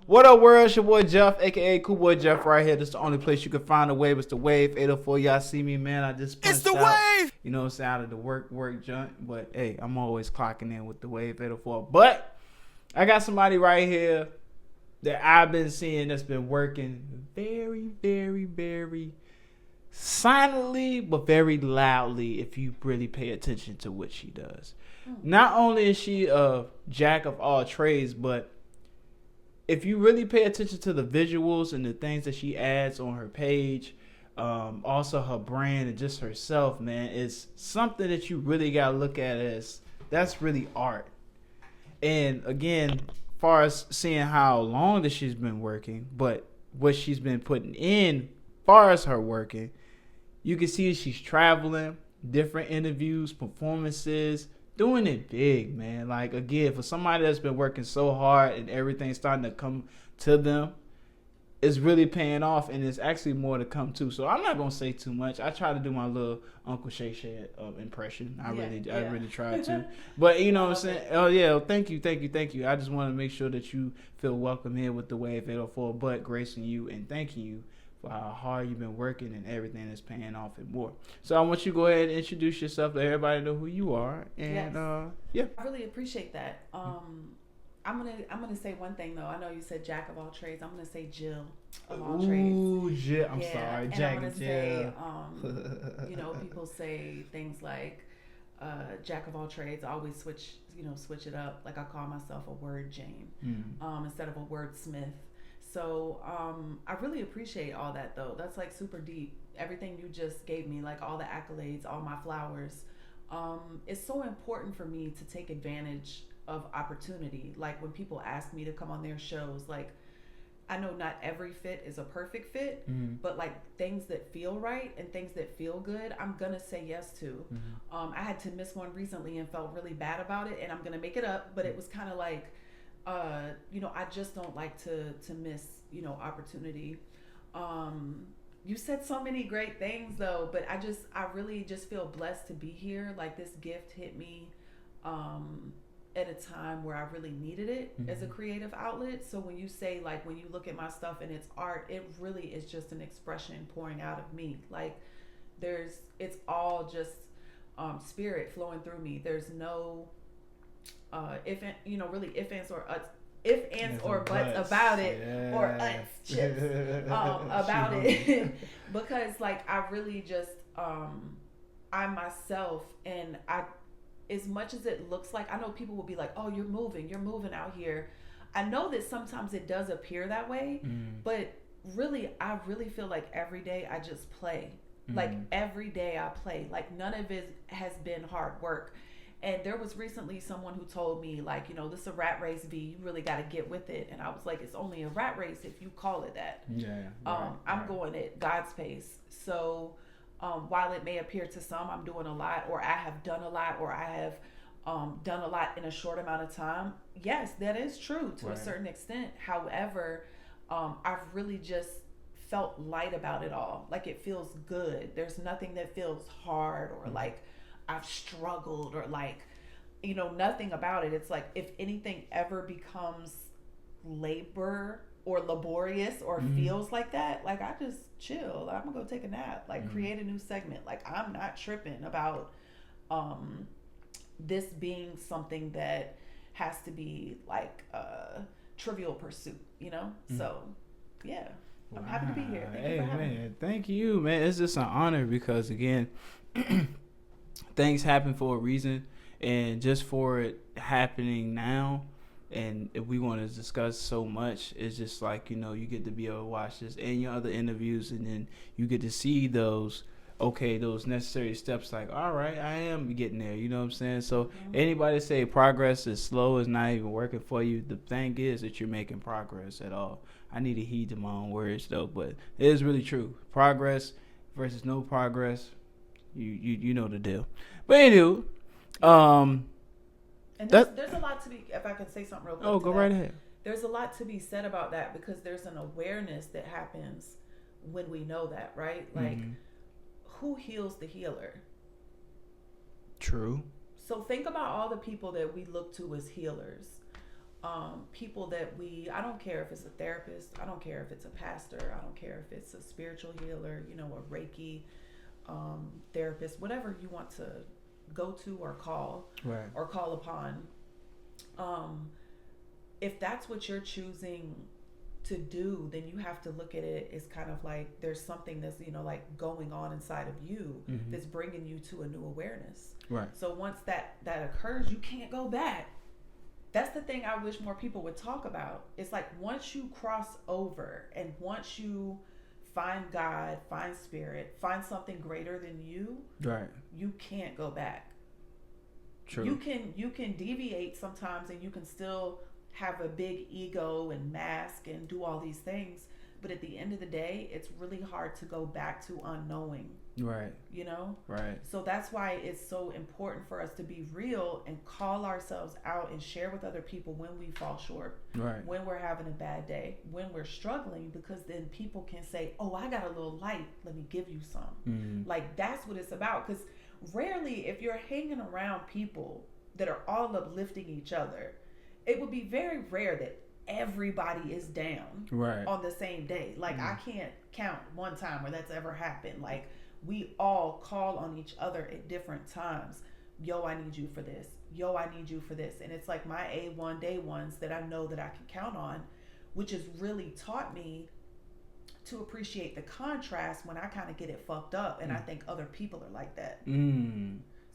What up, world? It's your boy Jeff, aka Cool Boy Jeff, right here. This is the only place you can find a wave. It's the Wave 804. Y'all see me, man. I just punched It's the out. wave. You know, it's out of the work junk. But hey, I'm always clocking in with the Wave 804. But I got somebody right here that I've been seeing that's been working very, very, very silently, but very loudly if you really pay attention to what she does. Not only is she a jack of all trades, but if you really pay attention to the visuals and the things that she adds on her page, also her brand and just herself, man, it's something that you really got to look at as that's really art. And again, far as seeing how long that she's been working, but what she's been putting in, far as her working, you can see she's traveling, different interviews, performances, doing it big, man. Like, again, for somebody that's been working so hard and everything's starting to come to them, it's really paying off, and there's actually more to come too. So I'm not gonna say too much. I try to do my little Uncle Shay Shay impression. I really try to. But you know what I'm saying? Oh yeah, thank you. I just want to make sure that you feel welcome here with the Wave 804, but gracing you and thanking you for how hard you've been working and everything that's paying off and more. So I want you to go ahead and introduce yourself, let everybody know who you are, and I really appreciate that. I'm gonna say one thing though. I know you said Jack of all trades. I'm gonna say Jill of all trades. Ooh, Jill. I'm sorry, Jack and Jill. You know, people say things like Jack of all trades. I always switch it up. Like I call myself a word Jane instead of a wordsmith. So I really appreciate all that though. That's like super deep. Everything you just gave me, like all the accolades, all my flowers. It's so important for me to take advantage of opportunity. Like when people ask me to come on their shows, like I know not every fit is a perfect fit, but like things that feel right and things that feel good, I'm gonna say yes to. I had to miss one recently and felt really bad about it, and I'm gonna make it up, but it was kind of like I just don't like to miss, opportunity. You said so many great things though, but I really just feel blessed to be here. Like this gift hit me at a time where I really needed it as a creative outlet. So when you say, like, when you look at my stuff and it's art, it really is just an expression pouring out of me. Like it's all just spirit flowing through me. There's no if ands or buts about it, or chips about it, because like I really just I myself, and I, as much as it looks like, I know people will be like, oh, you're moving out here. I know that sometimes it does appear that way, but really I really feel like every day I just play. Like every day I play. Like none of it has been hard work. And there was recently someone who told me, like, this is a rat race, V. You really got to get with it. And I was like, it's only a rat race if you call it that. Yeah. I'm going at God's pace. So while it may appear to some I'm doing a lot, or I have done a lot, or I have done a lot in a short amount of time, yes, that is true to a certain extent. However, I've really just felt light about it all. Like it feels good. There's nothing that feels hard or like I've struggled or like, nothing about it. It's like if anything ever becomes labor or laborious or feels like that, like I just chill. I'm gonna go take a nap, like create a new segment. Like I'm not tripping about this being something that has to be like a trivial pursuit, So yeah, I'm happy to be here. Thank you for having me. Thank you, man. It's just an honor because again, things happen for a reason, and just for it happening now, and if we want to discuss so much, it's just like, you get to be able to watch this and your other interviews, and then you get to see those necessary steps, like, all right, I am getting there, you know what I'm saying? So anybody say progress is slow, is not even working for you, the thing is that you're making progress at all. I need to heed to my own words though, but it is really true. Progress versus no progress, you know the deal. But anywho, and there's a lot to be, if I can say something real quick. Oh, go right ahead. There's a lot to be said about that, because there's an awareness that happens when we know that, right? Like, who heals the healer? True. So think about all the people that we look to as healers. people that I don't care if it's a therapist, I don't care if it's a pastor, I don't care if it's a spiritual healer, you know, a Reiki therapist, whatever you want to go to or call upon. If that's what you're choosing to do, then you have to look at it as kind of like there's something that's, you know, like going on inside of you that's bringing you to a new awareness. Right. So once that occurs, you can't go back. That's the thing I wish more people would talk about. It's like once you cross over and once you find God, find spirit, find something greater than you, right, you can't go back. True. You can deviate sometimes, and you can still have a big ego and mask and do all these things, but at the end of the day, it's really hard to go back to unknowing. Right. You know? Right. So that's why it's so important for us to be real and call ourselves out and share with other people when we fall short. Right. When we're having a bad day, when we're struggling, because then people can say, "Oh, I got a little light. Let me give you some." Mm-hmm. Like that's what it's about. Because rarely, if you're hanging around people that are all uplifting each other, it would be very rare that everybody is down on the same day. Like I can't count one time where that's ever happened. Like we all call on each other at different times. Yo, I need you for this. Yo, I need you for this. And it's like my A1 day ones that I know that I can count on, which has really taught me to appreciate the contrast when I kind of get it fucked up. And I think other people are like that.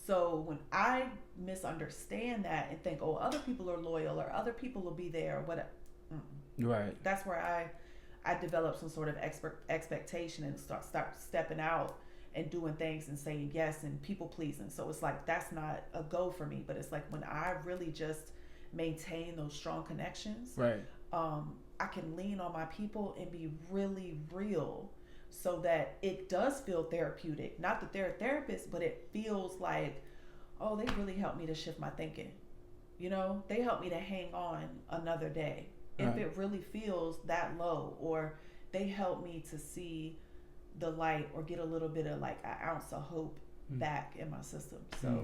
So when I misunderstand that and think, oh, other people are loyal or other people will be there or whatever. Right. That's where I develop some sort of expectation and start stepping out and doing things and saying yes and people pleasing. So it's like that's not a go for me, but it's like when I really just maintain those strong connections, right? I can lean on my people and be really real, so that it does feel therapeutic. Not that they're a therapist, but it feels like, oh, they really helped me to shift my thinking. You know, they helped me to hang on another day. If it really feels that low, or they help me to see the light or get a little bit of like an ounce of hope back in my system. So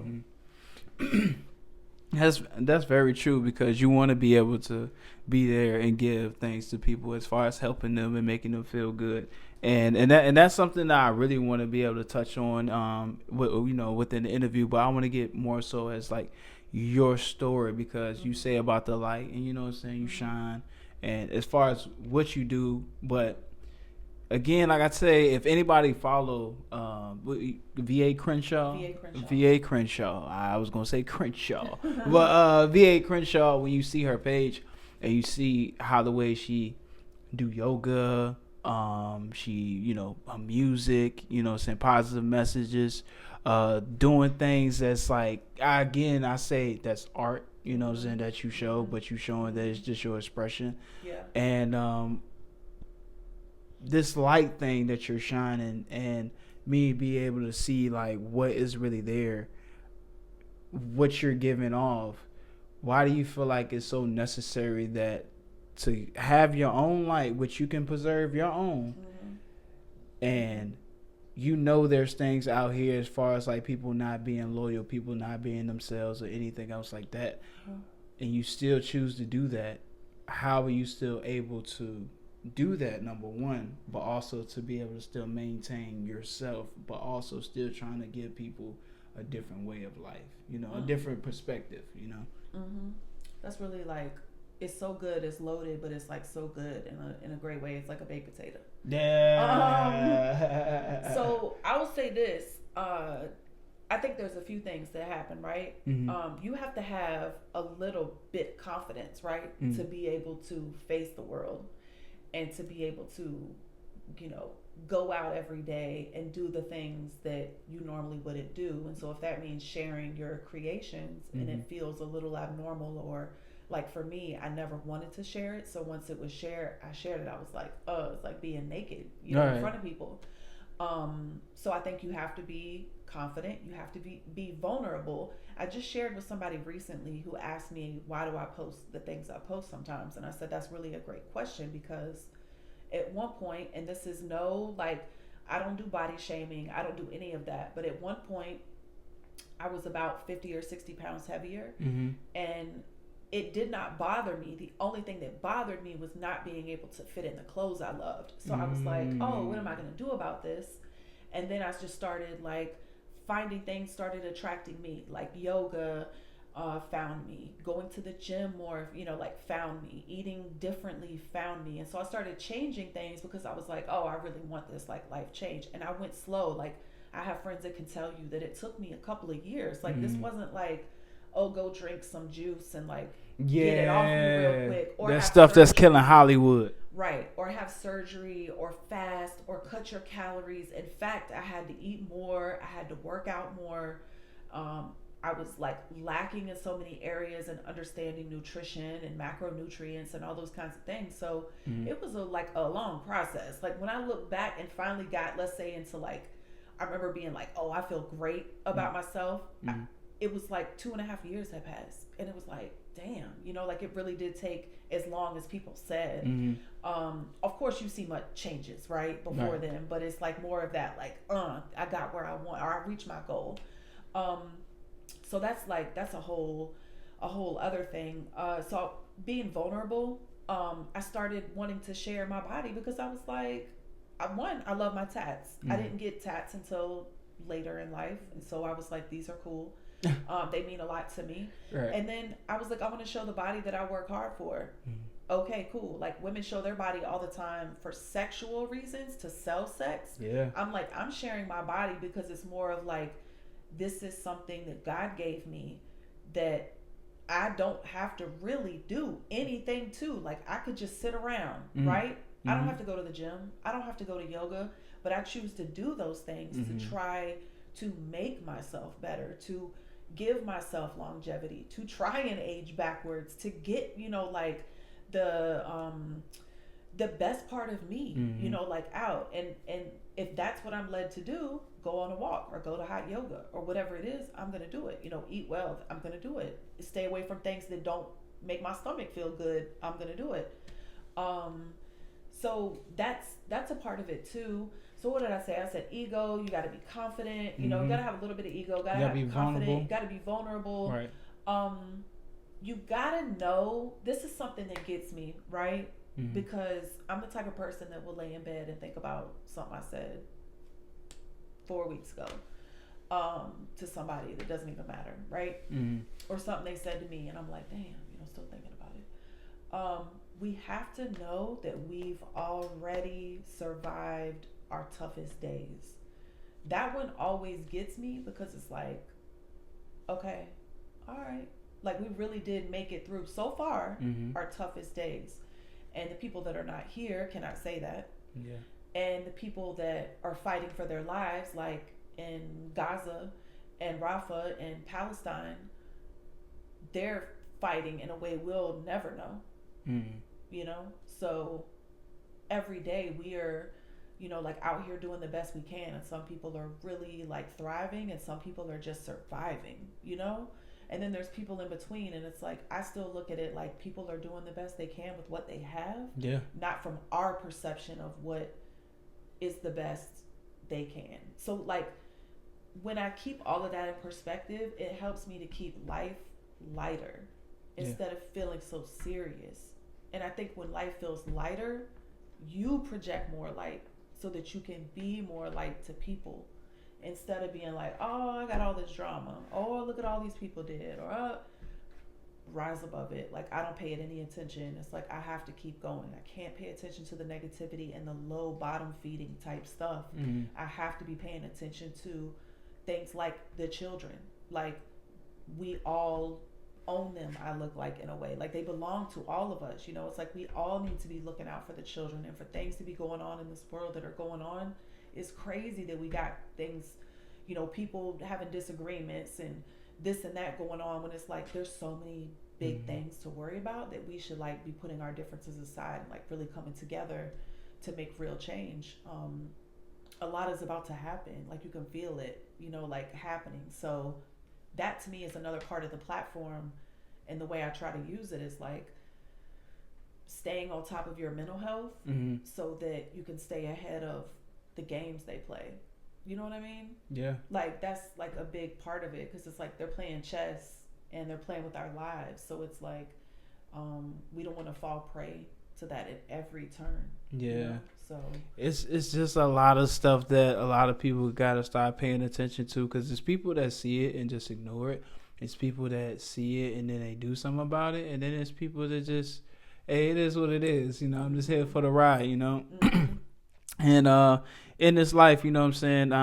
that's very true, because you want to be able to be there and give things to people as far as helping them and making them feel good. And that's something that I really want to be able to touch on within the interview, but I want to get more so as like your story, because you say about the light and you know what I'm saying, you shine, and as far as what you do. But again, like I say, if anybody follow VA Crenshaw, I was gonna say Crenshaw, but VA Crenshaw, when you see her page and you see how the way she do yoga, she her music, send positive messages, doing things that's like, I say that's art, saying that you show, but you showing that it's just your expression. Yeah. And this light thing that you're shining, and me be able to see like what is really there, what you're giving off. Why do you feel like it's so necessary that to have your own light, which you can preserve your own, and there's things out here as far as like people not being loyal, people not being themselves or anything else like that, and you still choose to do that? How are you still able to do that, number one, but also to be able to still maintain yourself, but also still trying to give people a different way of life, a different perspective, That's really like, it's so good, it's loaded, but it's like so good in a great way. It's like a baked potato. Yeah. So I will say this, I think there's a few things that happen, right? You have to have a little bit confidence, right? To be able to face the world and to be able to, go out every day and do the things that you normally wouldn't do. And so if that means sharing your creations and it feels a little abnormal, or like for me, I never wanted to share it. So once it was shared, I shared it. I was like, oh, it's like being naked, in front of people. So I think you have to be confident. You have to be vulnerable. I just shared with somebody recently who asked me, why do I post the things I post sometimes? And I said, that's really a great question, because at one point, and this is I don't do body shaming, I don't do any of that, but at one point I was about 50 or 60 pounds heavier, and it did not bother me. The only thing that bothered me was not being able to fit in the clothes I loved. So I was like, oh, what am I going to do about this? And then I just started like finding things started attracting me, like yoga found me, going to the gym more, like found me, eating differently found me. And so I started changing things because I was like, oh, I really want this like life change. And I went slow. Like I have friends that can tell you that it took me a couple of years. Like this wasn't like, oh, go drink some juice and like get it off you real quick. Or that stuff that's killing Hollywood. Right. Or have surgery or fast or cut your calories. In fact, I had to eat more. I had to work out more. I was like lacking in so many areas and understanding nutrition and macronutrients and all those kinds of things. So it was like a long process. Like when I look back and finally got, let's say, into like, I remember being like, oh, I feel great about myself. It was like 2.5 years had passed. And it was like, damn, like it really did take as long as people said. Of course you see much changes, right? Before then, but it's like more of that, like, I got where I want, or I reached my goal. So that's a whole other thing. So being vulnerable, I started wanting to share my body because I was like, I love my tats. I didn't get tats until later in life. And so I was like, these are cool. They mean a lot to me. Right. And then I was like, I want to show the body that I work hard for. Okay, cool. Like women show their body all the time for sexual reasons, to sell sex. Yeah. I'm like, I'm sharing my body because it's more of like, this is something that God gave me that I don't have to really do anything to. Like I could just sit around, right? I don't have to go to the gym. I don't have to go to yoga, but I choose to do those things to try to make myself better, to give myself longevity, to try and age backwards, to get, like the best part of me, like out. And if that's what I'm led to do, go on a walk or go to hot yoga or whatever it is, I'm going to do it. Eat well, I'm going to do it. Stay away from things that don't make my stomach feel good, I'm going to do it. So that's a part of it too. So what did I say? I said ego, you got to be confident, you got to have a little bit of ego, got to have be confident, you got to be vulnerable. Right. You got to know, this is something that gets me, right? Because I'm the type of person that will lay in bed and think about something I said 4 weeks ago to somebody that doesn't even matter, right? Or something they said to me and I'm like, damn, still thinking about it. We have to know that we've already survived our toughest days. That one always gets me because it's like, okay, all right. Like we really did make it through so far our toughest days. And the people that are not here cannot say that. Yeah. And the people that are fighting for their lives, like in Gaza and Rafah and Palestine, they're fighting in a way we'll never know. So every day we are, like out here doing the best we can. And some people are really like thriving and some people are just surviving, And then there's people in between, and it's like I still look at it like people are doing the best they can with what they have. Yeah. Not from our perception of what is the best they can. So like when I keep all of that in perspective, it helps me to keep life lighter instead of feeling so serious. And I think when life feels lighter, you project more light so that you can be more light to people. Instead of being like, oh, I got all this drama. Oh, look at all these people did. Or rise above it. Like, I don't pay it any attention. It's like, I have to keep going. I can't pay attention to the negativity and the low bottom feeding type stuff. I have to be paying attention to things like the children. Like, we all own them, I look like, in a way. Like, they belong to all of us. It's like we all need to be looking out for the children and for things to be going on in this world that are going on. It's crazy that we got things, people having disagreements and this and that going on when it's like there's so many big things to worry about that we should like be putting our differences aside and like really coming together to make real change. A lot is about to happen. Like you can feel it, like happening. So that to me is another part of the platform, and the way I try to use it is like staying on top of your mental health so that you can stay ahead of the games they play. You know what I mean? Yeah. Like that's like a big part of it because it's like they're playing chess and they're playing with our lives. So it's like We don't want to fall prey to that at every turn. Yeah. You know? So it's just a lot of stuff that a lot of people gotta start paying attention to, because there's people that see it and just ignore it. It's people that see it and then they do something about it, and then there's people that just, hey, it is what it is. You know, I'm just here for the ride. You know, and in this life, you know what I'm saying.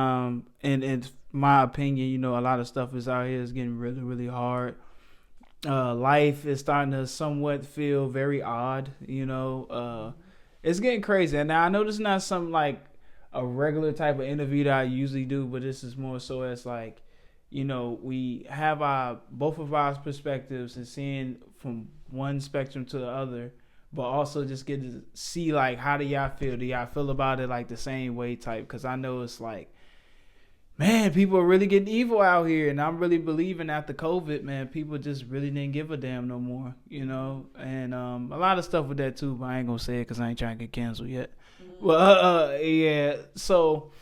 In my opinion, you know, a lot of stuff is out here is getting really, really hard. Life is starting to somewhat feel very odd. You know, it's getting crazy. And now I know this is not something like a regular type of interview that I usually do, but this is more so as like, you know, we have our both of our perspectives and seeing from one spectrum to the other, but also just get to see like, how do y'all feel? Do y'all feel about it like the same way type? Because I know it's like, man, people are really getting evil out here, and I'm really believing after COVID, man, people just really didn't give a damn no more, you know, and a lot of stuff with that too, but I ain't gonna say it because I ain't trying to get canceled yet. Well, yeah, so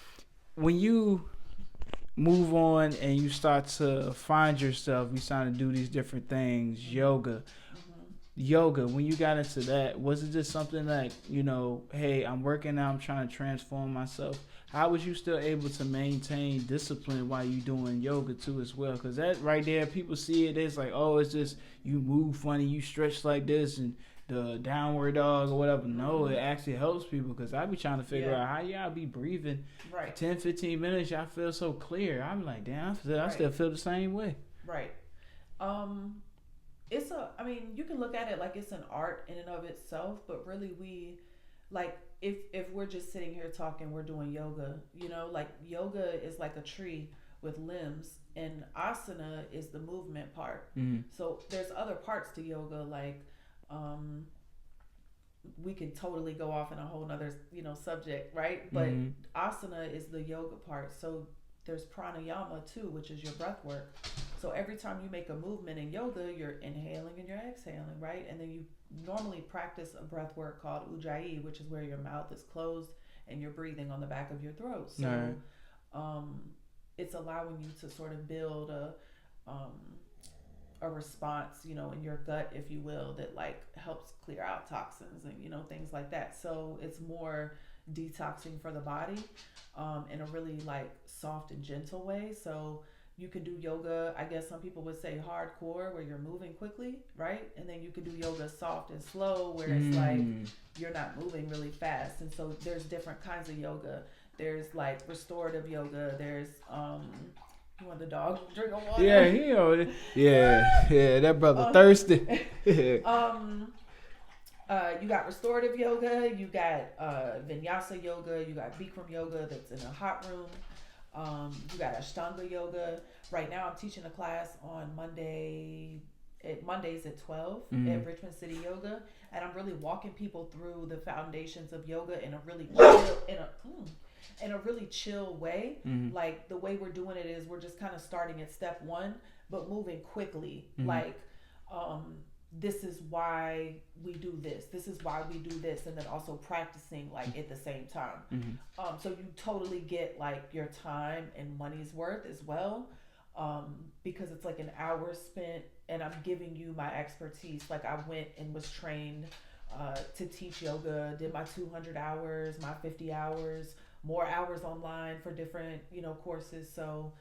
when you move on and you start to find yourself, you start to do these different things, yoga, when you got into that, was it just something like, you know, hey, I'm working out, I'm trying to transform myself? How was you still able to maintain discipline while you doing yoga too as well? Because that right there, people see it, it's like, oh, it's just you move funny, you stretch like this and the downward dog or whatever. No, it actually helps people, because I be trying to figure out how y'all be breathing 10, 15 minutes, y'all feel so clear. I'm like, damn, I still feel the same way. Right. I mean, you can look at it like it's an art in and of itself, but really we, like, if we're just sitting here talking, we're doing yoga, you know, like yoga is like a tree with limbs, and asana is the movement part. So there's other parts to yoga, like, we could totally go off in a whole nother, you know, subject, right? But asana is the yoga part. So there's pranayama too, which is your breath work. So every time you make a movement in yoga, you're inhaling and you're exhaling, right? And then you normally practice a breath work called ujjayi, which is where your mouth is closed and you're breathing on the back of your throat. So it's allowing you to sort of build a response, you know, in your gut, if you will, that like helps clear out toxins and, you know, things like that. So it's more detoxing for the body in a really like soft and gentle way. So you can do yoga, I guess some people would say hardcore, where you're moving quickly, right? And then you can do yoga soft and slow, where it's like you're not moving really fast. And so there's different kinds of yoga. There's like restorative yoga. There's you want the dog drink of water? Yeah, he on it. Yeah, that brother thirsty. You got restorative yoga, you got vinyasa yoga, you got Bikram yoga that's in a hot room. You got Ashtanga yoga. Right now I'm teaching a class on Mondays at 12 at Richmond City Yoga, and I'm really walking people through the foundations of yoga in a really chill way. Like the way we're doing it is we're just kind of starting at step 1 but moving quickly. Like this is why we do this. This is why we do this. And then also practicing like at the same time. So you totally get like your time and money's worth as well. Because it's like an hour spent and I'm giving you my expertise. Like I went and was trained to teach yoga, did my 200 hours, my 50 hours, more hours online for different, you know, courses. So,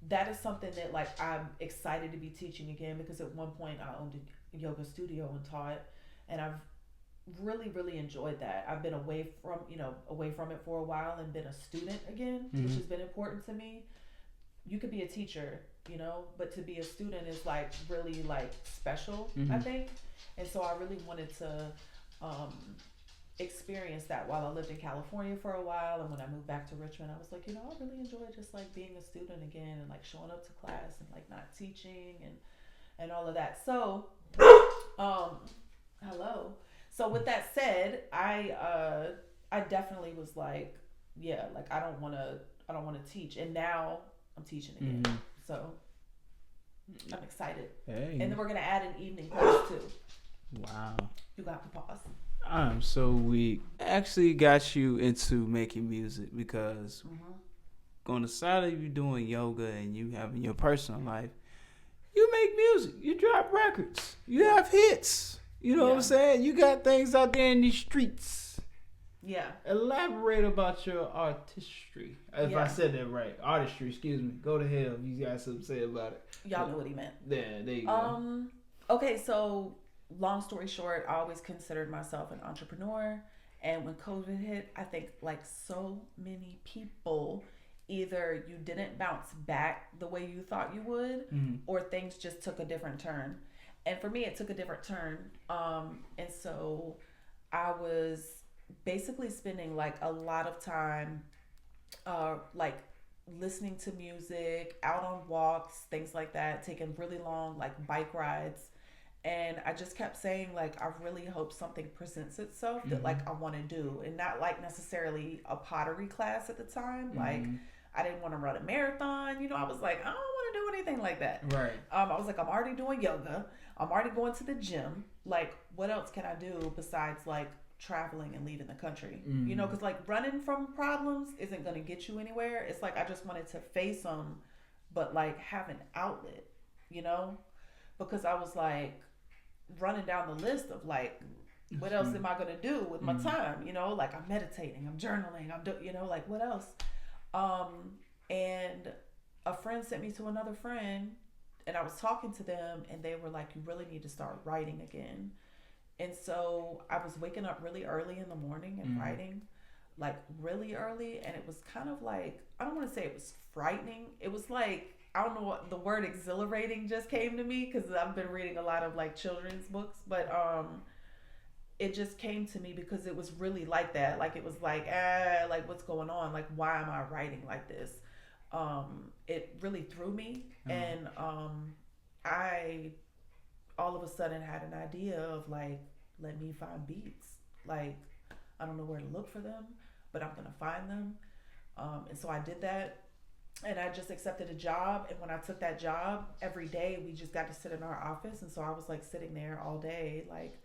that is something that like I'm excited to be teaching again, because at one point I owned a yoga studio and taught, and I've really enjoyed that. I've been away from it for a while and been a student again, which has been important to me. You could be a teacher, you know, but to be a student is like really like special, I think. And so I really wanted to experience that while I lived in California for a while. And when I moved back to Richmond, I was like, you know, I really enjoy just like being a student again and like showing up to class and like not teaching and all of that. So hello. So with that said, I definitely was like, yeah, like I don't want to teach, and now I'm teaching again. So I'm excited. Hey. And then we're gonna add an evening class too. Wow. You got to pause. I'm so weak. I actually got you into making music because on the side of you doing yoga and you having your personal life, You make music. You drop records. You have hits. You know what I'm saying? You got things out there in these streets. Yeah. Elaborate about your artistry. If I said that right. Artistry, excuse me. Go to hell if you got something to say about it. Y'all know what he meant. Yeah, there you go. Okay, so long story short, I always considered myself an entrepreneur. And when COVID hit, I think like so many people, either you didn't bounce back the way you thought you would, or things just took a different turn. And for me, it took a different turn. And so I was basically spending like a lot of time, like listening to music, out on walks, things like that, taking really long like bike rides. And I just kept saying like, I really hope something presents itself that like I want to do, and not like necessarily a pottery class at the time. Like I didn't want to run a marathon. You know, I was like, I don't want to do anything like that. Right. I was like, I'm already doing yoga. I'm already going to the gym. Like, what else can I do besides like traveling and leaving the country? You know, because like running from problems isn't going to get you anywhere. It's like I just wanted to face them, but like have an outlet, you know, because I was like running down the list of like, what else am I going to do with my time? You know, like I'm meditating, I'm journaling, you know, like what else? And a friend sent me to another friend, and I was talking to them, and they were like, you really need to start writing again. And so I was waking up really early in the morning and writing, like really early. And it was kind of like, I don't want to say it was frightening. It was like, I don't know what the word exhilarating just came to me, because I've been reading a lot of like children's books, but it just came to me because it was really like that. Like it was like, like what's going on? Like, why am I writing like this? It really threw me. And I all of a sudden had an idea of like, let me find beats. Like, I don't know where to look for them, but I'm gonna find them. And so I did that. And I just accepted a job. And when I took that job, every day we just got to sit in our office. And so I was like sitting there all day, like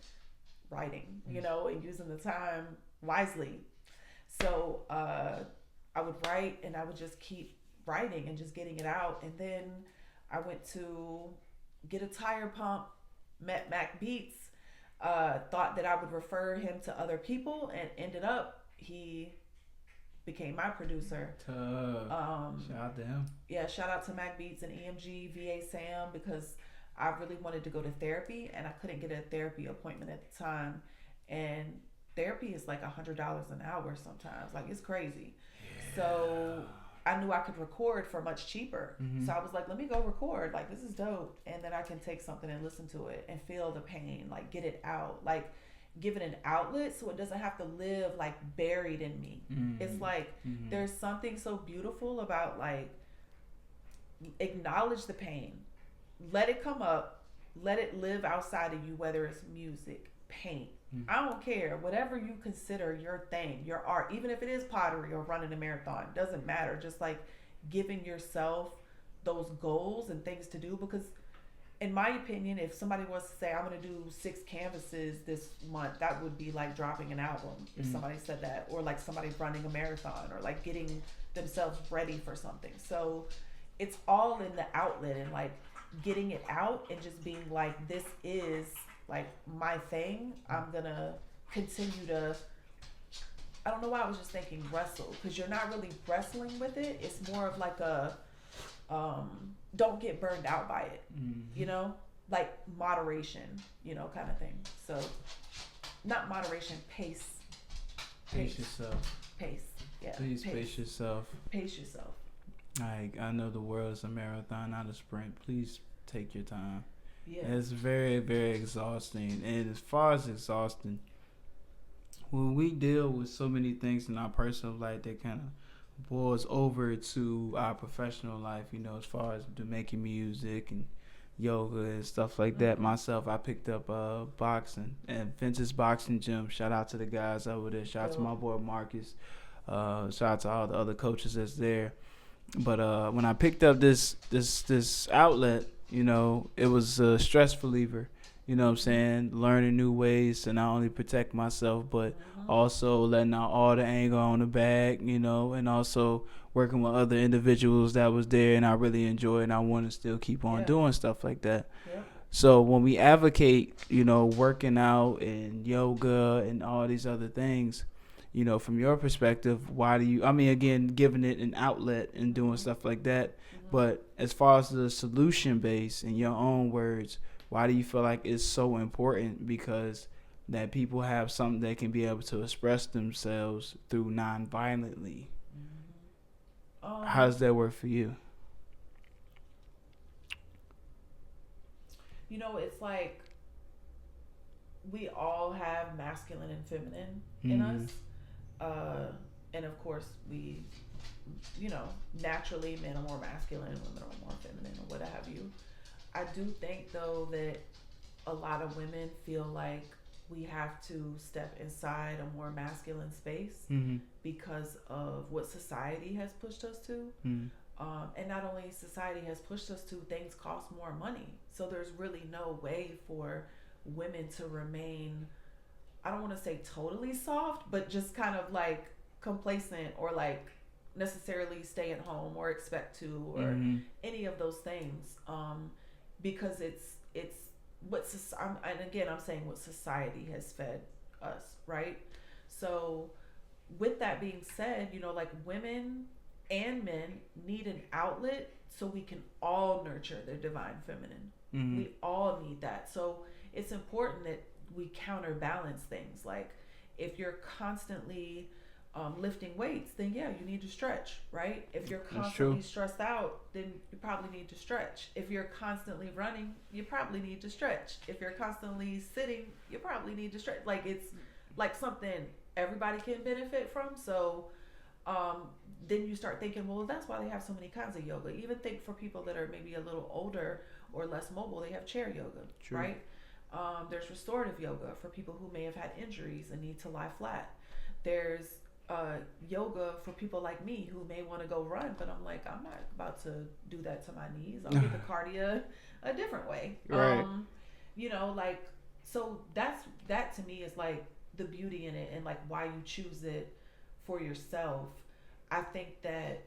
writing, you know, and using the time wisely. So I would write, and I would just keep writing and just getting it out. And then I went to get a tire pump, met Mac Beats, thought that I would refer him to other people, and ended up he became my producer. Shout out to him. Yeah, shout out to Mac Beats and EMG, VA Sam, because I really wanted to go to therapy, and I couldn't get a therapy appointment at the time. And therapy is like $100 an hour sometimes. Like, it's crazy. Yeah. So I knew I could record for much cheaper. So I was like, let me go record. Like, this is dope. And then I can take something and listen to it and feel the pain, like get it out. Like, give it an outlet so it doesn't have to live like buried in me. It's like there's something so beautiful about like, acknowledge the pain, let it come up, let it live outside of you, whether it's music, paint, I don't care, whatever you consider your thing, your art, even if it is pottery or running a marathon, doesn't matter. Just like giving yourself those goals and things to do, because in my opinion, if somebody was to say, I'm going to do 6 canvases this month, that would be like dropping an album. If somebody said that, or like somebody running a marathon, or like getting themselves ready for something. So it's all in the outlet, and like getting it out and just being like, this is like my thing. I'm going to continue to, I don't know why I was just thinking wrestle, because you're not really wrestling with it. It's more of like a, don't get burned out by it, you know, like moderation, you know, kind of thing. So not moderation, pace yourself. Pace. Yeah. Please pace yourself. Pace yourself. I know the world is a marathon, not a sprint. Please take your time. Yeah. It's very, very exhausting. And as far as exhausting, when we deal with so many things in our personal life that kind of boils over to our professional life, you know, as far as making music and yoga and stuff like that. Myself, I picked up boxing and Vince's Boxing Gym. Shout out to the guys over there. Shout out to my boy Marcus. Shout out to all the other coaches that's there. But when I picked up this outlet, you know, it was a stress reliever. You know what I'm saying? Learning new ways to not only protect myself, but also letting out all the anger on the back, and also working with other individuals that was there and I really enjoy and I want to still keep on doing stuff like that. Yep. So when we advocate, working out and yoga and all these other things, from your perspective, why do you, again, giving it an outlet and doing stuff like that. But as far as the solution base, in your own words, why do you feel like it's so important? Because that people have something they can be able to express themselves through non-violently. How does that work for you? It's like we all have masculine and feminine in us. And of course we, naturally men are more masculine, women are more feminine, or what have you. I do think though that a lot of women feel like we have to step inside a more masculine space because of what society has pushed us to. And not only society has pushed us to, things cost more money. So there's really no way for women to remain, I don't want to say totally soft, but just kind of like complacent or like necessarily stay at home or expect to or any of those things. Because it's what and again I'm saying what society has fed us, right? So with that being said, like women and men need an outlet so we can all nurture their divine feminine. We all need that. So it's important that we counterbalance things. Like if you're constantly lifting weights, then yeah, you need to stretch, right? If you're constantly stressed out, then you probably need to stretch. If you're constantly running, you probably need to stretch. If you're constantly sitting, you probably need to stretch. Like it's like something everybody can benefit from. So then you start thinking, well, that's why they have so many kinds of yoga. Even think for people that are maybe a little older or less mobile, they have chair yoga, right? There's restorative yoga for people who may have had injuries and need to lie flat. There's yoga for people like me who may want to go run, but I'm like, I'm not about to do that to my knees. I'll get the cardio a different way. Right. Like, so that to me is like the beauty in it and like why you choose it for yourself. I think that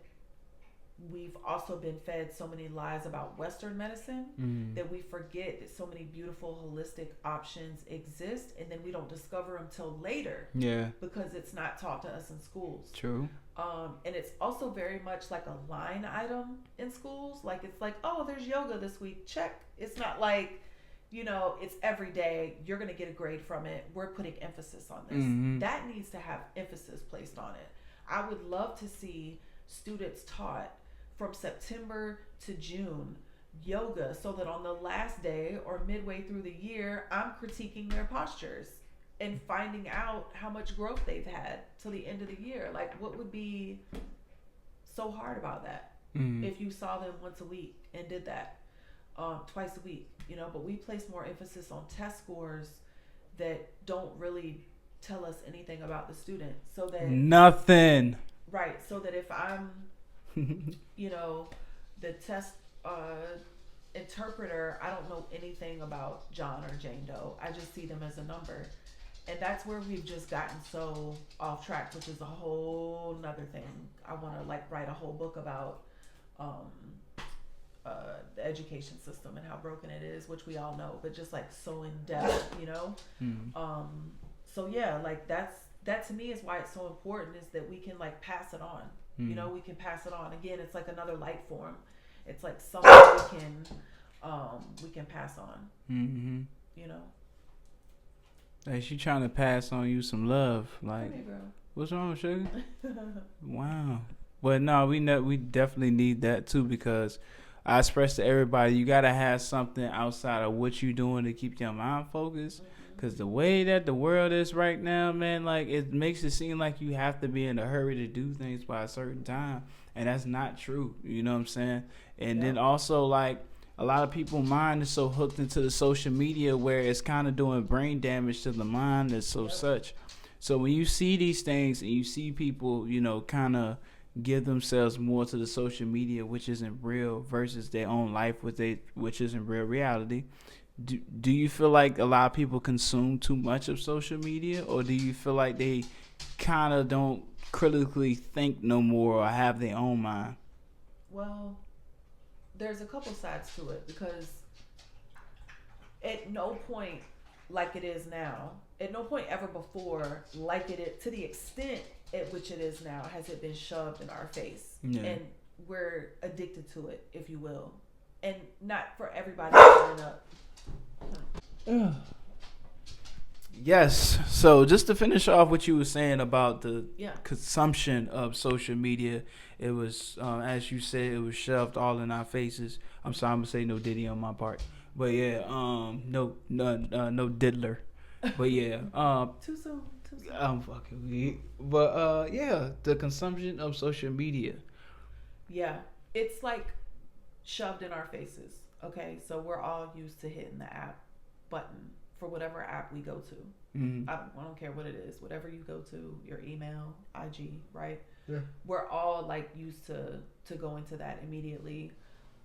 we've also been fed so many lies about Western medicine that we forget that so many beautiful holistic options exist, and then we don't discover them till later. Yeah. Because it's not taught to us in schools. True. And it's also very much like a line item in schools. Like it's like, oh, there's yoga this week. Check. It's not like, it's every day. You're going to get a grade from it. We're putting emphasis on this. That needs to have emphasis placed on it. I would love to see students taught from September to June yoga so that on the last day or midway through the year, I'm critiquing their postures and finding out how much growth they've had till the end of the year. Like, what would be so hard about that if you saw them once a week and did that twice a week, but we place more emphasis on test scores that don't really tell us anything about the student. So that nothing. Right. So that if I'm the test interpreter, I don't know anything about John or Jane Doe. I just see them as a number. And that's where we've just gotten so off track, which is a whole nother thing. I want to write a whole book about the education system and how broken it is, which we all know, but just so in depth, So yeah, that to me is why it's so important, is that we can pass it on. We can pass it on. Again, it's like another light form. It's like something we can pass on. Hey, she trying to pass on you some love. Hey, bro. What's wrong, sugar? Wow. But no, we definitely need that too, because I express to everybody, you gotta have something outside of what you doing to keep your mind focused. Because the way that the world is right now, man, it makes it seem like you have to be in a hurry to do things by a certain time. And that's not true. You know what I'm saying? And then also, a lot of people's mind is so hooked into the social media where it's kind of doing brain damage to the mind and such. So when you see these things and you see people, kind of give themselves more to the social media, which isn't real, versus their own life, which isn't real reality, do you feel like a lot of people consume too much of social media, or do you feel like they kind of don't critically think no more or have their own mind? Well, there's a couple sides to it because at no point like it is now, at no point ever before like it is, to the extent at which it is now, has it been shoved in our face. Yeah. And we're addicted to it, if you will. And not for everybody growing up. Yes. So just to finish off what you were saying about the Yeah. consumption of social media, it was, as you said, it was shoved all in our faces. I'm sorry, I'm gonna say no Diddy on my part, but yeah, no diddler, but yeah, Too soon. I'm fucking weak, but yeah, the consumption of social media. Yeah, it's like shoved in our faces. Okay, so we're all used to hitting the app button for whatever app we go to. Mm-hmm. I don't care what it is, whatever you go to, your email, IG, right? Yeah. We're all like used to go into that immediately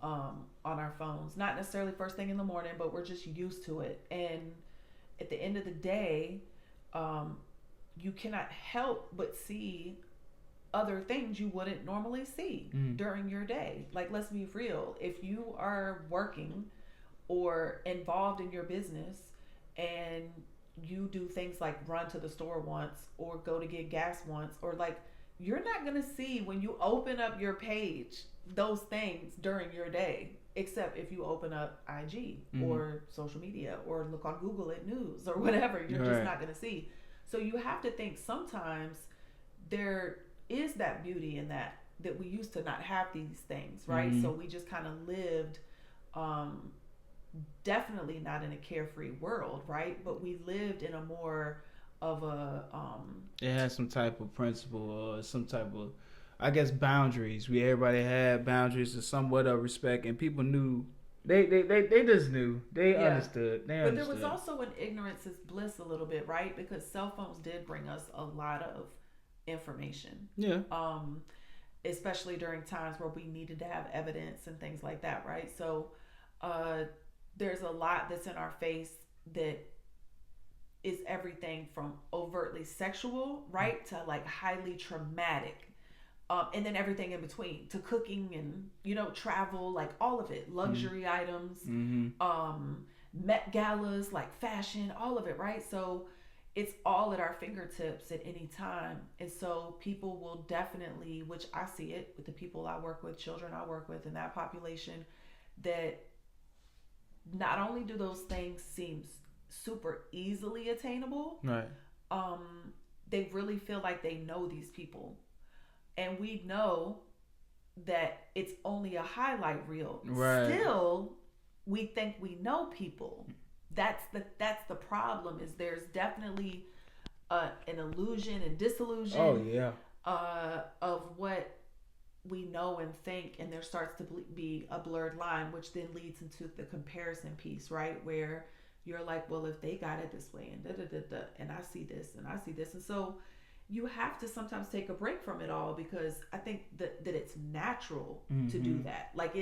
on our phones. Not necessarily first thing in the morning, but we're just used to it. And at the end of the day, you cannot help but see other things you wouldn't normally see during your day. Like, let's be real. If you are working or involved in your business and you do things like run to the store once or go to get gas once, or like, you're not going to see when you open up your page those things during your day, except if you open up IG or social media or look on Google at news or whatever. You're just not going to see. So you have to think sometimes there is that beauty in that we used to not have these things, right? So we just kind of lived definitely not in a carefree world, right? But we lived in a more of a it had some type of principle or some type of, I guess, boundaries. Everybody had boundaries of somewhat of respect, and people knew. They just knew. They understood. They understood. But there was also an ignorance is bliss a little bit, right? Because cell phones did bring us a lot of information. Yeah. Especially during times where we needed to have evidence and things like that, right? So there's a lot that's in our face that is everything from overtly sexual, right, to like highly traumatic. And then everything in between, to cooking and, travel, like all of it, luxury items, Met galas, like fashion, all of it, right? So it's all at our fingertips at any time. And so people will definitely, which I see it with the people I work with, children I work with in that population, that not only do those things seem super easily attainable, right? They really feel like they know these people. And we know that it's only a highlight reel. Right. Still, we think we know people. That's the problem. Is there's definitely an illusion and disillusion. Oh yeah. Of what we know and think, and there starts to be a blurred line, which then leads into the comparison piece, right? Where you're like, well, if they got it this way, and and I see this, and I see this, and so you have to sometimes take a break from it all, because I think that it's natural to do that. Like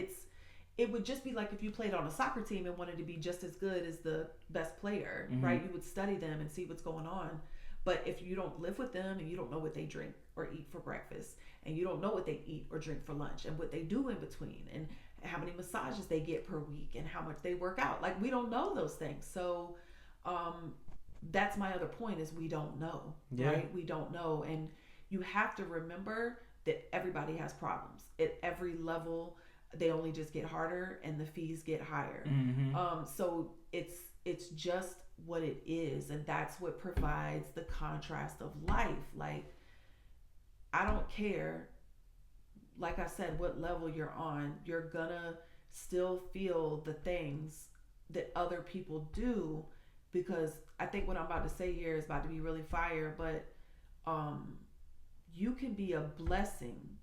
it would just be like if you played on a soccer team and wanted to be just as good as the best player, right? You would study them and see what's going on. But if you don't live with them and you don't know what they drink or eat for breakfast, and you don't know what they eat or drink for lunch, and what they do in between, and how many massages they get per week, and how much they work out, like we don't know those things. So that's my other point, is we don't know, right? We don't know. And you have to remember that everybody has problems at every level. They only just get harder and the fees get higher. So it's just what it is. And that's what provides the contrast of life. Like, I don't care, like I said, what level you're on, you're gonna still feel the things that other people do. Because I think what I'm about to say here is about to be really fire, but you can be a blessing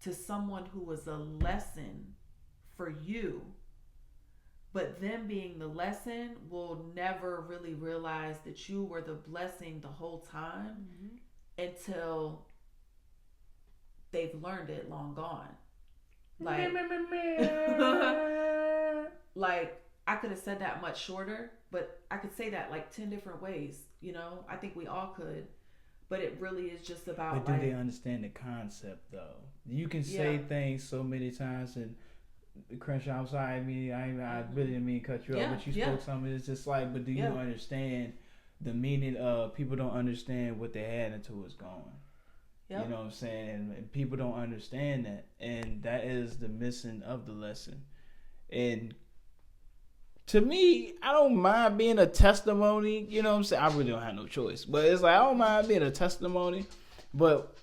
to someone who was a lesson for you, but them being the lesson will never really realize that you were the blessing the whole time until they've learned it long gone. Like, like I could have said that much shorter, but I could say that like 10 different ways. I think we all could. But it really is just about. But do they understand the concept though? You can say things so many times, and Crenshaw, I'm sorry, I really didn't mean to cut you off, but you spoke something. It's just like, but do you understand the meaning of? People don't understand what they had until it's gone. Yep. You know what I'm saying? And people don't understand that, and that is the missing of the lesson. And to me, I don't mind being a testimony. You know what I'm saying? I really don't have no choice. But it's like, I don't mind being a testimony. But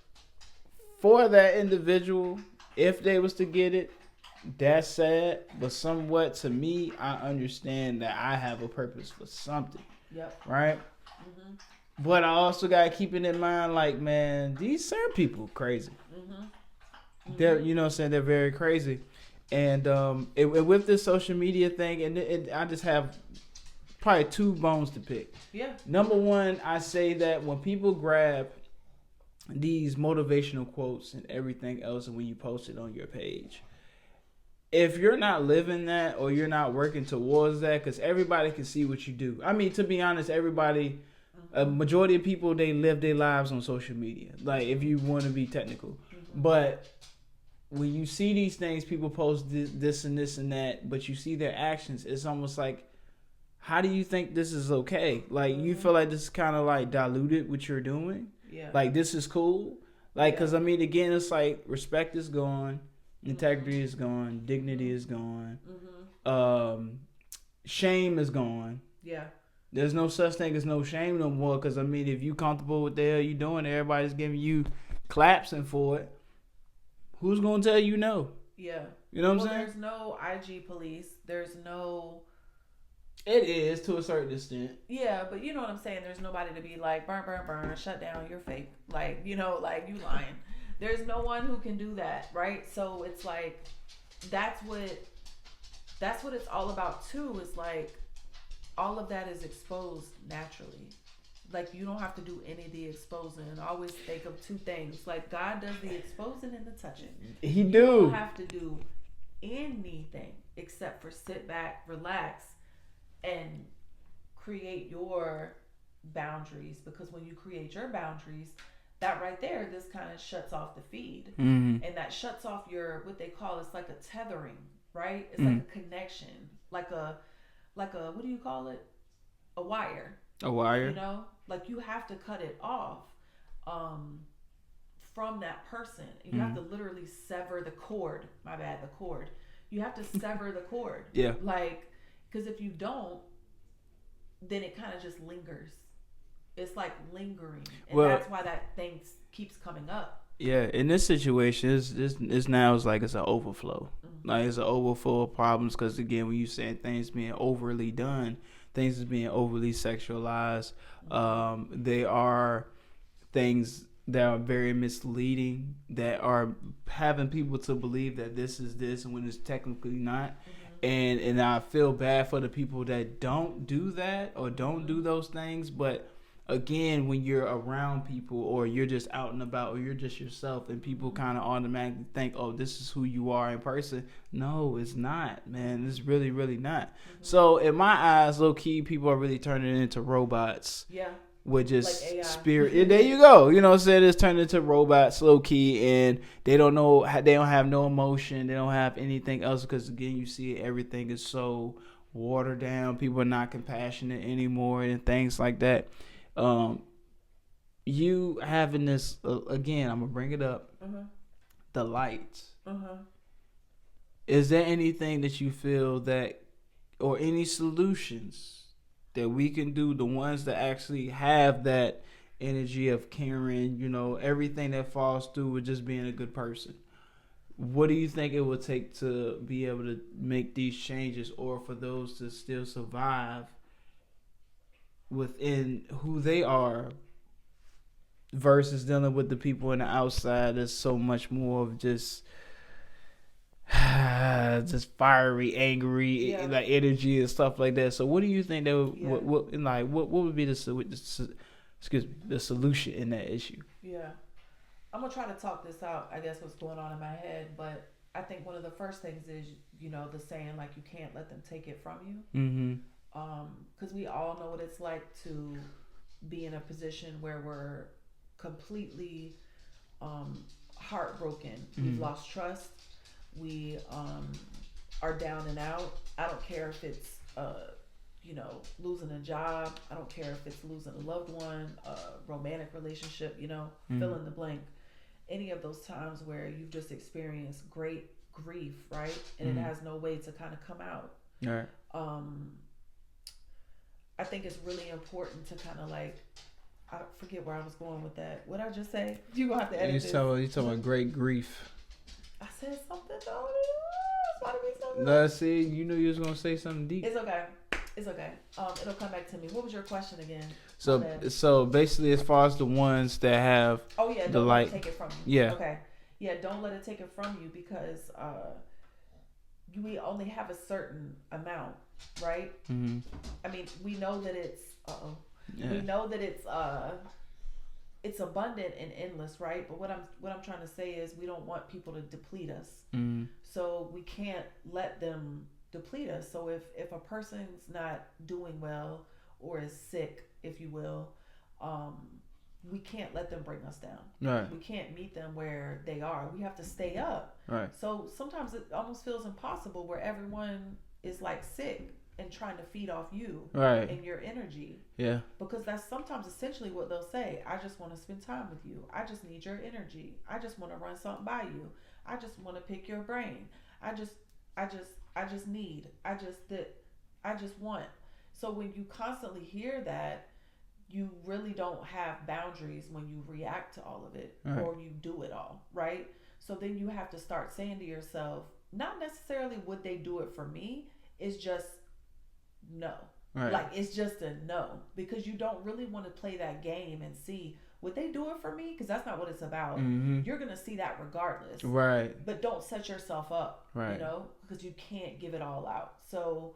for that individual, if they was to get it, that's sad. But somewhat to me, I understand that I have a purpose for something. Yep. Right? Mm-hmm. But I also got to keep it in mind, like, man, these certain people crazy. Mm-hmm. Mm-hmm. They're, you know what I'm saying? They're very crazy. And with this social media thing, and I just have probably two bones to pick. Yeah. Number one, I say that when people grab these motivational quotes and everything else, and when you post it on your page, if you're not living that or you're not working towards that, because everybody can see what you do. I mean, to be honest, everybody, a majority of people, they live their lives on social media. Like, if you want to be technical, but when you see these things, people post this and this and that, but you see their actions, it's almost like, how do you think this is okay? Like, you feel like this is kind of like diluted what you're doing? Yeah. Like, this is cool? Like, because, I mean, again, it's like respect is gone, integrity is gone, dignity is gone, shame is gone. Yeah. There's no such thing as no shame no more, because, I mean, if you comfortable with the hell you doing, everybody's giving you clapsing for it. Who's going to tell you no? Yeah. You know what I'm saying? There's no IG police. There's no... It is, to a certain extent. Yeah, but you know what I'm saying? There's nobody to be like, burn, burn, burn, shut down, you're fake. Like, you lying. There's no one who can do that, right? So it's like, that's what it's all about too, is like, all of that is exposed naturally. Like, you don't have to do any of the exposing. I always think of two things. Like, God does the exposing and the touching. He do. You don't have to do anything except for sit back, relax, and create your boundaries. Because when you create your boundaries, that right there, this kind of shuts off the feed. Mm-hmm. And that shuts off your, what they call, it's like a tethering, right? It's like a connection. Like a, what do you call it? A wire. A wire. Like, you have to cut it off from that person. You have to literally sever the cord. My bad, the cord. You have to sever the cord. Yeah. Like, because if you don't, then it kind of just lingers. It's like lingering. And that's why that thing keeps coming up. Yeah, in this situation, it's now it's like it's an overflow. Mm-hmm. Like, it's an overflow of problems, because, again, when you saying things being overly done, things is being overly sexualized. They are things that are very misleading, that are having people to believe that this is this, and when it's technically not. Mm-hmm. And I feel bad for the people that don't do that or don't do those things. But again, when you're around people, or you're just out and about, or you're just yourself, and people kind of automatically think, oh, this is who you are in person. No, it's not, man. It's really, really not. Mm-hmm. So in my eyes, low key, people are really turning into robots. Yeah. With just like spirit. There you go. You know what I'm saying? It's turning into robots, low key, and they don't know, they don't have no emotion. They don't have anything else, because, again, you see everything is so watered down. People are not compassionate anymore and things like that. You having this, again, I'm going to bring it up, the lights. Is there anything that you feel that, or any solutions that we can do, the ones that actually have that energy of caring, everything that falls through with just being a good person? What do you think it would take to be able to make these changes, or for those to still survive within who they are, versus dealing with the people on the outside? There's so much more of just fiery, angry, like energy and stuff like that. So what do you think that what would be the solution in that issue? Yeah, I'm gonna try to talk this out. I guess what's going on in my head, but I think one of the first things is, the saying, like, you can't let them take it from you. Mm-hmm. Because we all know what it's like to be in a position where we're completely heartbroken. We've lost trust. We are down and out. I don't care if it's losing a job. I don't care if it's losing a loved one, a romantic relationship. Fill in the blank. Any of those times where you've just experienced great grief, right? And it has no way to kind of come out. All right. I think it's really important to kind of like, I forget where I was going with that. What did I just say? You gonna have to edit this. You talking about great grief. I said something though. It's about to be something. Let's see. You knew you was gonna say something deep. It's okay. It'll come back to me. What was your question again? So basically, as far as the ones that have don't let it take it from you. Yeah. Okay. Yeah, don't let it take it from you because we only have a certain amount, right? Mm-hmm. I mean, we know that it's we know that it's abundant and endless, right? But what I'm trying to say is we don't want people to deplete us. Mm-hmm. So we can't let them deplete us. So if a person's not doing well or is sick, if you will, we can't let them bring us down. Right. We can't meet them where they are. We have to stay up. Right. So sometimes it almost feels impossible where everyone is like sick and trying to feed off you and your energy. Yeah. Because that's sometimes essentially what they'll say. I just want to spend time with you. I just need your energy. I just want to run something by you. I just want to pick your brain. I just want. So when you constantly hear that, you really don't have boundaries when you react to all of it or you do it all, right? So then you have to start saying to yourself, not necessarily would they do it for me, it's just no. Right. Like it's just a no, because you don't really want to play that game and see would they do it for me, because that's not what it's about. Mm-hmm. You're gonna see that regardless, right? But don't set yourself up, right? Because you can't give it all out. So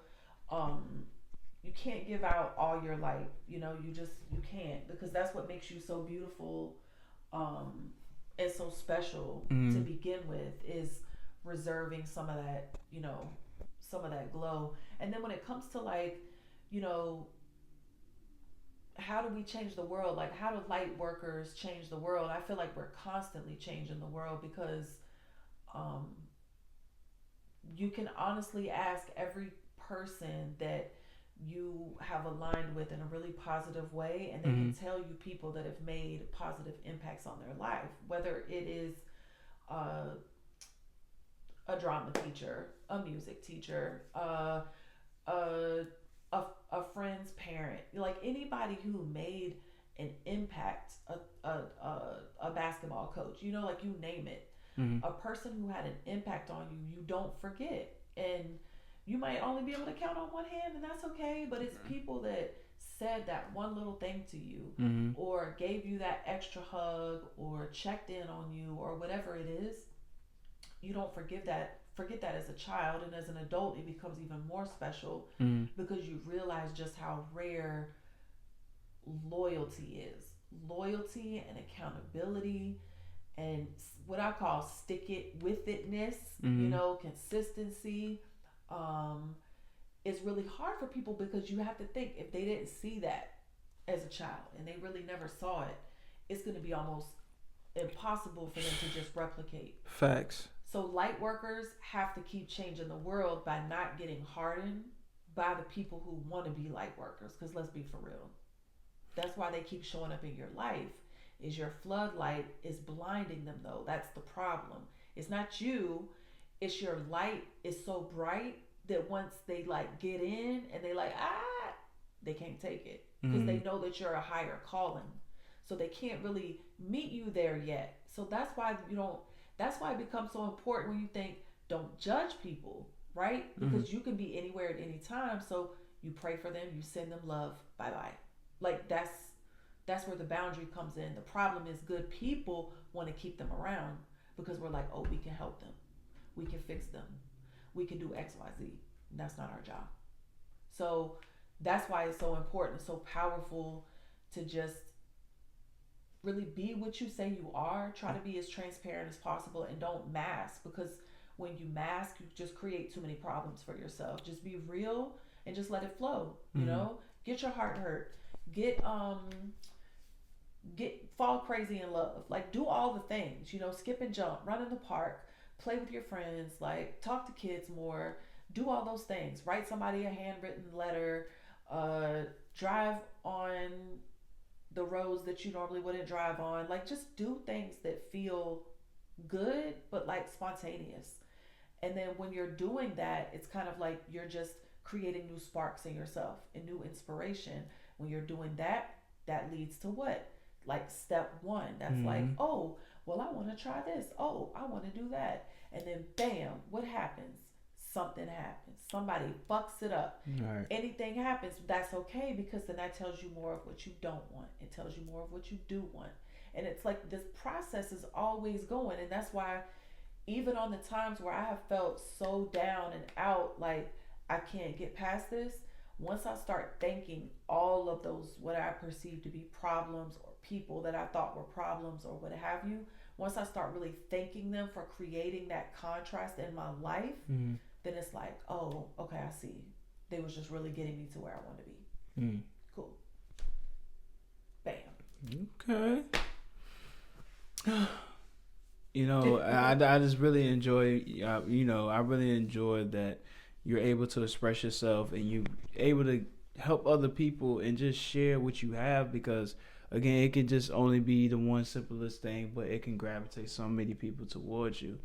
you can't give out all your life, you can't, because that's what makes you so beautiful and so special to begin with, is reserving some of that glow. And then when it comes to like, how do we change the world? Like, how do light workers change the world? I feel like we're constantly changing the world, because you can honestly ask every person that you have aligned with in a really positive way, and they can tell you people that have made positive impacts on their life, whether it is a drama teacher, a music teacher, a friend's parent, like anybody who made an impact, a basketball coach, like you name it, a person who had an impact on you, you don't forget. And you might only be able to count on one hand, and that's okay, but it's people that said that one little thing to you, or gave you that extra hug, or checked in on you, or whatever it is. You don't forget that as a child, and as an adult it becomes even more special, because you realize just how rare loyalty is. Loyalty and accountability and what I call stick it with itness, consistency. It's really hard for people, because you have to think, if they didn't see that as a child and they really never saw it, it's going to be almost impossible for them to just replicate. Facts. So light workers have to keep changing the world by not getting hardened by the people who want to be light workers, because let's be for real, that's why they keep showing up in your life, is your floodlight is blinding them, though. That's the problem. It's not you, it's your light is so bright that once they like get in and they like, they can't take it, because they know that you're a higher calling. So they can't really meet you there yet. So that's why it becomes so important when you think, don't judge people, right? Because you can be anywhere at any time. So you pray for them, you send them love, bye-bye. Like that's where the boundary comes in. The problem is good people want to keep them around, because we're like, oh, we can help them. We can fix them. We can do X, Y, Z. That's not our job. So that's why it's so important, so powerful to just really be what you say you are. Try to be as transparent as possible, and don't mask, because when you mask, you just create too many problems for yourself. Just be real and just let it flow. You know, get your heart hurt, get fall crazy in love, like do all the things, you know, skip and jump, run in the park, play with your friends, like talk to kids more, do all those things, write somebody a handwritten letter, drive on the roads that you normally wouldn't drive on, like just do things that feel good but like spontaneous. And then when you're doing that, it's kind of like you're just creating new sparks in yourself and new inspiration. When you're doing that, that leads to what? Like step one. That's like, oh, well, I want to try this. Oh, I want to do that. And then bam, what happens? Something happens. Somebody fucks it up. Right. Anything happens, that's okay, because then that tells you more of what you don't want. It tells you more of what you do want. And it's like this process is always going. And that's why even on the times where I have felt so down and out, like I can't get past this, once I start thanking all of those, what I perceive to be problems or people that I thought were problems or what have you, once I start really thanking them for creating that contrast in my life, then it's like, oh, okay, I see. They was just really getting me to where I want to be. Cool. Bam. Okay. You know, I just really enjoy, you know, I really enjoy that you're able to express yourself and you're able to help other people and just share what you have, because again, it can just only be the one simplest thing, but it can gravitate so many people towards you.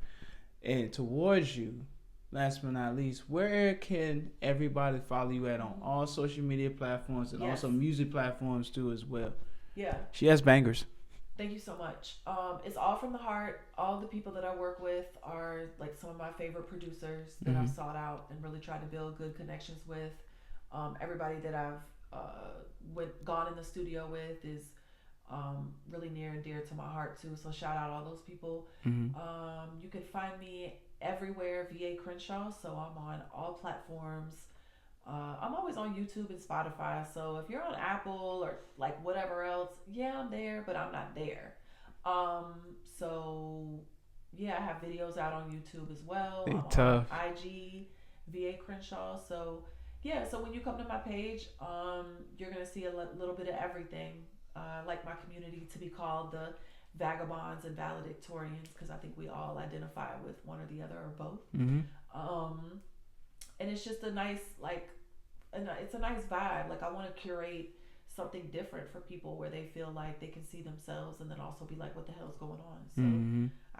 And towards you, last but not least, where can everybody follow you at on all social media platforms and also music platforms too as well? Yeah. She has bangers. Thank you so much. It's all from the heart. All the people that I work with are like some of my favorite producers that I've sought out and really tried to build good connections with. Everybody that I've gone in the studio with is really near and dear to my heart too. So shout out all those people. You can find me everywhere, VA Crenshaw. So I'm on all platforms. I'm always on YouTube and Spotify. So if you're on Apple or like whatever else, yeah, I'm there, but I'm not there. So yeah, I have videos out on YouTube as well. I'm tough. on IG, VA Crenshaw. So yeah, so when you come to my page, you're gonna see a little bit of everything. Like my community to be called the Vagabonds and Valedictorians, because I think we all identify with one or the other or both. And it's just a nice, like, it's a nice vibe. Like I want to curate something different for people where they feel like they can see themselves and then also be like, what the hell's going on? So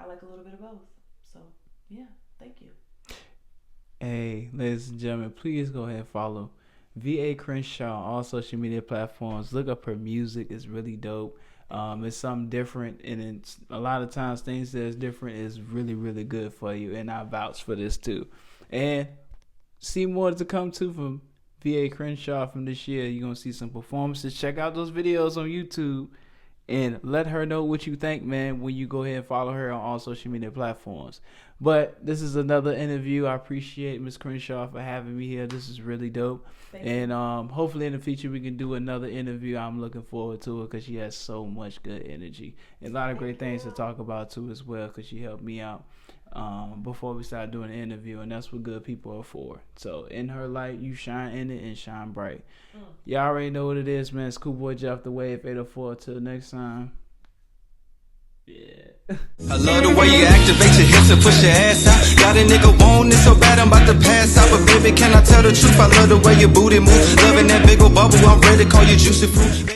I like a little bit of both. So yeah, thank you. Hey, ladies and gentlemen, please go ahead and follow VA Crenshaw on all social media platforms. Look up her music. It's really dope. It's something different, and it's a lot of times things that's different is really, really good for you, and I vouch for this too. And see more to come too from VA Crenshaw from this year. You're gonna see some performances. Check out those videos on YouTube and let her know what you think, man, when you go ahead and follow her on all social media platforms. But this is another interview. I appreciate Ms. Crenshaw for having me here. This is really dope. And hopefully in the future we can do another interview. I'm looking forward to it because she has so much good energy and a lot of great things to talk about too as well, because she helped me out before we started doing the interview, and that's what good people are for. So in her light, you shine in it and shine bright. Y'all already know what it is, man. It's Cool Boy Jeff, the Wave 804. Till next time. Yeah. I love the way you activate your hips and push your ass out. Got a nigga want it so bad I'm about to pass out. But baby, can I tell the truth? I love the way your booty moves. Loving that big ol' bubble, I'm ready to call you juicy fruit.